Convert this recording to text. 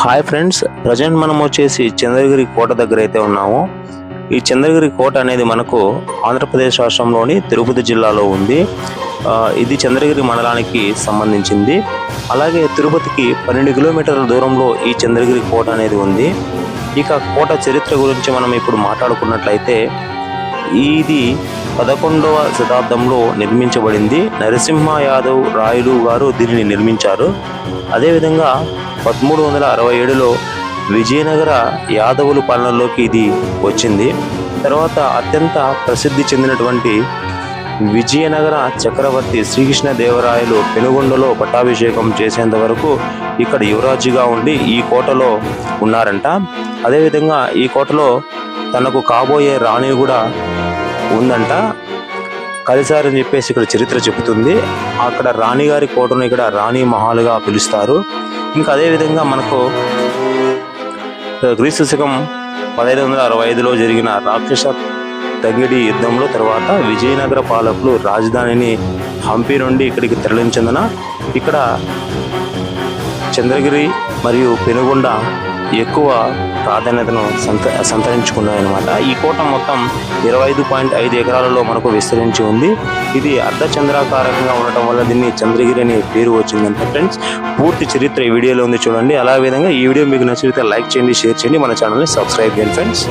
Hi friends, present మనం వచ్చేసి చంద్రగిరి కోట దగ్గర అయితే ఉన్నాము. ఈ చంద్రగిరి కోట అనేది మనకు ఆంధ్రప్రదేశ్ రాష్ట్రంలోని తిరుపతి జిల్లాలో ఉంది. ఇది చంద్రగిరి మండలానికి సంబంధించింది. అలాగే తిరుపతికి 12 కిలోమీటర్ల దూరంలో ఈ చంద్రగిరి కోట అనేది ఉంది. ఇక కోట చరిత్ర గురించి మనం ఇప్పుడు మాట్లాడుకున్నట్లయితే ఇది 11వ శతాబ్దంలో నిర్మించబడింది. నరసింహ యాదవ్ రాయలు గారు దీనిని నిర్మించారు. అదేవిధంగా 1367లో విజయనగర యాదవుల పాలనలోకి ఇది వచ్చింది. తర్వాత అత్యంత ప్రసిద్ధి చెందినటువంటి విజయనగర చక్రవర్తి శ్రీకృష్ణదేవరాయలు పెనుగొండలో పట్టాభిషేకం చేసేంత వరకు ఇక్కడ యువరాజుగా ఉండి ఈ కోటలో ఉన్నారంట. అదేవిధంగా ఈ కోటలో తనకు కాబోయే రాణి కూడా ఉందంట. కలిసారని చెప్పేసి ఇక్కడ చరిత్ర చెబుతుంది. అక్కడ రాణిగారి కోటను ఇక్కడ రాణి మహాల్గా పిలుస్తారు. ఇంకా అదేవిధంగా మనకు క్రీస్తు శకం 1565లో జరిగిన రాక్షస తంగిడి యుద్ధంలో తర్వాత విజయనగర పాలకులు రాజధానిని హంపి నుండి ఇక్కడికి తరలించేందున ఇక్కడ చంద్రగిరి మరియు పెనుగొండ ఎక్కువ ప్రాధాన్యతను సంతరించుకున్నాయన్నమాట. ఈ కోట మొత్తం 25.5 ఎకరాలలో మనకు విస్తరించి ఉంది. ఇది అర్ధచంద్రాకారంగా ఉండటం వల్ల దీన్ని చంద్రగిరి అనే పేరు వచ్చిందంట. ఫ్రెండ్స్, పూర్తి చరిత్ర ఈ వీడియోలో ఉంది, చూడండి. అలా విధంగా ఈ వీడియో మీకు నచ్చితే లైక్ చేయండి, షేర్ చేయండి, మన ఛానల్ని సబ్స్క్రైబ్ చేయండి ఫ్రెండ్స్.